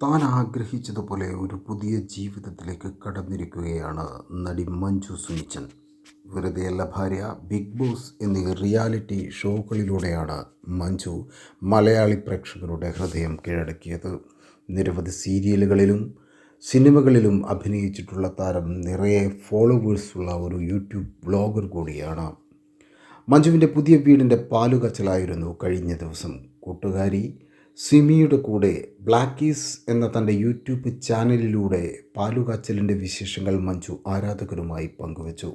താൻ ആഗ്രഹിച്ചതുപോലെ ഒരു പുതിയ ജീവിതത്തിലേക്ക് കടന്നിരിക്കുകയാണ് നടി മഞ്ജു സുനിച്ചൻ. വെറുതെയല്ല ഭാര്യ, ബിഗ് ബോസ് എന്നീ റിയാലിറ്റി ഷോകളിലൂടെയാണ് മഞ്ജു മലയാളി പ്രേക്ഷകരുടെ ഹൃദയം കീഴടക്കിയത്. നിരവധി സിനിമകളിലും അഭിനയിച്ചിട്ടുള്ള താരം നിറയെ ഫോളോവേഴ്സുള്ള ഒരു യൂട്യൂബ് വ്ളോഗർ കൂടിയാണ്. മഞ്ജുവിൻ്റെ പുതിയ വീടിൻ്റെ പാലുകാച്ചലായിരുന്നു കഴിഞ്ഞ ദിവസം. കൂട്ടുകാരി സിമിയുടെ കൂടെ ബ്ലാക്കീസ് എന്ന തൻ്റെ യൂട്യൂബ് ചാനലിലൂടെ പാലുകാച്ചലിൻ്റെ വിശേഷങ്ങൾ മഞ്ജു ആരാധകരുമായി പങ്കുവച്ചു.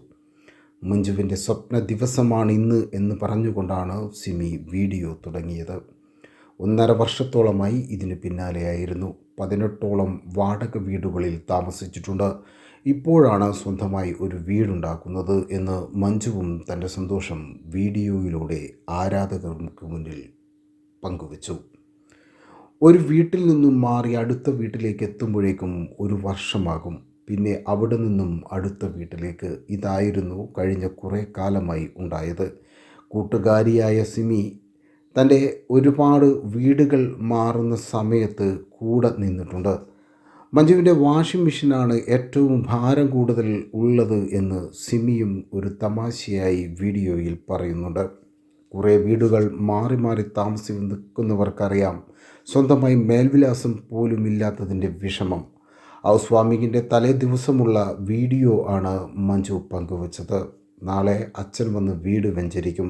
മഞ്ജുവിൻ്റെ സ്വപ്ന ദിവസമാണ് ഇന്ന് എന്ന് പറഞ്ഞുകൊണ്ടാണ് സിമി വീഡിയോ തുടങ്ങിയത്. 1.5 വർഷത്തോളമായി ഇതിന് പിന്നാലെയായിരുന്നു. 18ഓളം വാടക വീടുകളിൽ താമസിച്ചിട്ടുണ്ട്. ഇപ്പോഴാണ് സ്വന്തമായി ഒരു വീടുണ്ടാക്കുന്നത് എന്ന് മഞ്ജുവും തൻ്റെ സന്തോഷം വീഡിയോയിലൂടെ ആരാധകർക്ക് മുന്നിൽ പങ്കുവച്ചു. ഒരു വീട്ടിൽ നിന്നും മാറി അടുത്ത വീട്ടിലേക്ക് എത്തുമ്പോഴേക്കും 1 വർഷമാകും. പിന്നെ അവിടെ നിന്നും അടുത്ത വീട്ടിലേക്ക്. ഇതായിരുന്നു കഴിഞ്ഞ കുറേ കാലമായി ഉണ്ടായത്. കൂട്ടുകാരിയായ സിമി തൻ്റെ ഒരുപാട് വീടുകൾ മാറുന്ന സമയത്ത് കൂടെ നിന്നിട്ടുണ്ട്. മഞ്ജുവിൻ്റെ വാഷിംഗ് മെഷീനാണ് ഏറ്റവും ഭാരം കൂടുതൽ ഉള്ളത് എന്ന് സിമിയും ഒരു തമാശയായി വീഡിയോയിൽ പറയുന്നുണ്ട്. കുറേ വീടുകൾ മാറി മാറി നിൽക്കുന്നവർക്കറിയാം സ്വന്തമായി മേൽവിലാസം പോലും ഇല്ലാത്തതിൻ്റെ വിഷമം. ഹൗസ് വാമിങ്ങിൻ്റെ തലേ ദിവസമുള്ള വീഡിയോ ആണ് മഞ്ജു പങ്കുവച്ചത്. നാളെ അച്ഛൻ വന്ന് വീട് വെഞ്ചരിക്കും.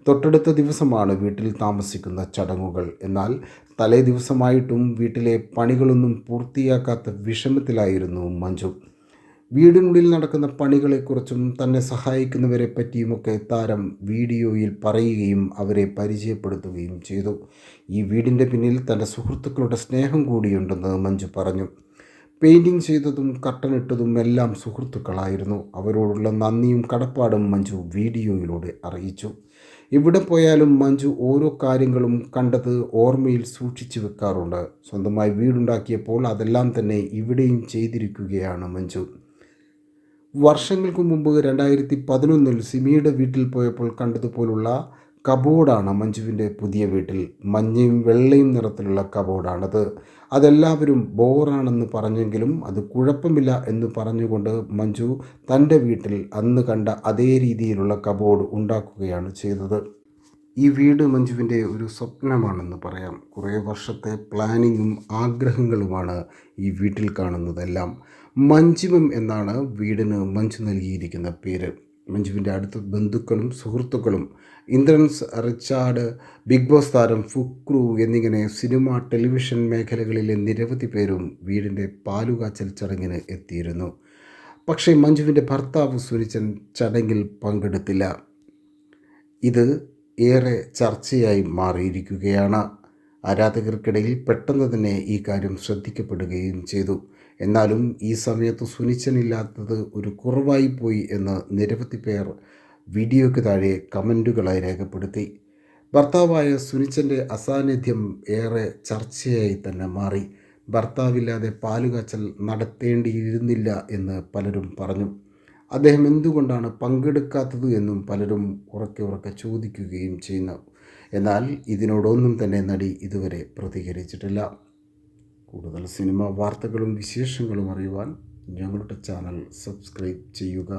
തൊട്ടടുത്ത ദിവസമാണ് വീട്ടിൽ താമസിക്കുന്ന ചടങ്ങുകൾ. എന്നാൽ തലേ ദിവസമായിട്ടും വീട്ടിലെ പണികളൊന്നും പൂർത്തിയാക്കാത്ത വിഷമത്തിലായിരുന്നു മഞ്ജു. വീടിനുള്ളിൽ നടക്കുന്ന പണികളെക്കുറിച്ചും തന്നെ സഹായിക്കുന്നവരെ പറ്റിയുമൊക്കെ താരം വീഡിയോയിൽ പറയുകയും അവരെ പരിചയപ്പെടുത്തുകയും ചെയ്തു. ഈ വീടിൻ്റെ പിന്നിൽ തൻ്റെ സുഹൃത്തുക്കളുടെ സ്നേഹം കൂടിയുണ്ടെന്ന് മഞ്ജു പറഞ്ഞു. പെയിൻറ്റിങ് ചെയ്തതും കട്ടനിട്ടതും എല്ലാം സുഹൃത്തുക്കളായിരുന്നു. അവരോടുള്ള നന്ദിയും കടപ്പാടും മഞ്ജു വീഡിയോയിലൂടെ അറിയിച്ചു. എവിടെ പോയാലും മഞ്ജു ഓരോ കാര്യങ്ങളും കണ്ടത് ഓർമ്മയിൽ സൂക്ഷിച്ചു വെക്കാറുണ്ട്. സ്വന്തമായി വീടുണ്ടാക്കിയപ്പോൾ അതെല്ലാം തന്നെ ഇവിടെയും ചെയ്തിരിക്കുകയാണ് മഞ്ജു. വർഷങ്ങൾക്ക് മുമ്പ് 2011 സിമിയുടെ വീട്ടിൽ പോയപ്പോൾ കണ്ടതുപോലുള്ള കബോർഡാണ് മഞ്ജുവിൻ്റെ പുതിയ വീട്ടിൽ. മഞ്ഞയും വെള്ളയും നിറത്തിലുള്ള കബോർഡാണത്. അതെല്ലാവരും ബോറാണെന്ന് പറഞ്ഞെങ്കിലും അത് കുഴപ്പമില്ല എന്ന് പറഞ്ഞുകൊണ്ട് മഞ്ജു തൻ്റെ വീട്ടിൽ അന്ന് കണ്ട അതേ രീതിയിലുള്ള കബോർഡ് ഉണ്ടാക്കുകയാണ് ചെയ്തത്. ഈ വീട് മഞ്ജുവിൻ്റെ ഒരു സ്വപ്നമാണെന്ന് പറയാം. കുറേ വർഷത്തെ പ്ലാനിങ്ങും ആഗ്രഹങ്ങളുമാണ് ഈ വീട്ടിൽ കാണുന്നതെല്ലാം. മഞ്ജിമം എന്നാണ് വീടിന് മഞ്ജു നൽകിയിരിക്കുന്ന പേര്. മഞ്ജുവിൻ്റെ അടുത്ത ബന്ധുക്കളും സുഹൃത്തുക്കളും ഇന്ദ്രൻസ്, റിച്ചാർഡ്, ബിഗ് ബോസ് താരം ഫുക്രു എന്നിങ്ങനെ സിനിമ, ടെലിവിഷൻ മേഖലകളിലെ നിരവധി പേരും വീടിൻ്റെ പാലുകാച്ചൽ ചടങ്ങിന് എത്തിയിരുന്നു. പക്ഷേ മഞ്ജുവിൻ്റെ ഭർത്താവ് സുനിച്ചൻ ചടങ്ങിൽ പങ്കെടുത്തില്ല. ഇത് ഏറെ ചർച്ചയായി മാറിയിരിക്കുകയാണ്. ആരാധകർക്കിടയിൽ പെട്ടെന്ന് തന്നെ ഈ കാര്യം ശ്രദ്ധിക്കപ്പെടുകയും ചെയ്തു. എന്നാലും ഈ സമയത്ത് സുനിച്ചനില്ലാത്തത് ഒരു കുറവായി പോയി എന്ന് നിരവധി പേർ വീഡിയോയ്ക്ക് താഴെ കമൻറ്റുകളായി രേഖപ്പെടുത്തി. ഭർത്താവായ സുനിച്ചൻ്റെ അസാന്നിധ്യം ഏറെ ചർച്ചയായി തന്നെ മാറി. ഭർത്താവില്ലാതെ പാലുകാച്ചൽ നടത്തേണ്ടിയിരുന്നില്ല എന്ന് പലരും പറഞ്ഞു. അദ്ദേഹം എന്തുകൊണ്ടാണ് പങ്കെടുക്കാത്തത് എന്നും പലരും ഉറക്കെ ചോദിക്കുകയും ചെയ്യുന്നു. എന്നാൽ ഇതിനോടൊന്നും തന്നെ നടി ഇതുവരെ പ്രതികരിച്ചിട്ടില്ല. കൂടുതൽ സിനിമ വാർത്തകളും വിശേഷങ്ങളും അറിയുവാൻ ഞങ്ങളുടെ ചാനൽ സബ്സ്ക്രൈബ് ചെയ്യുക.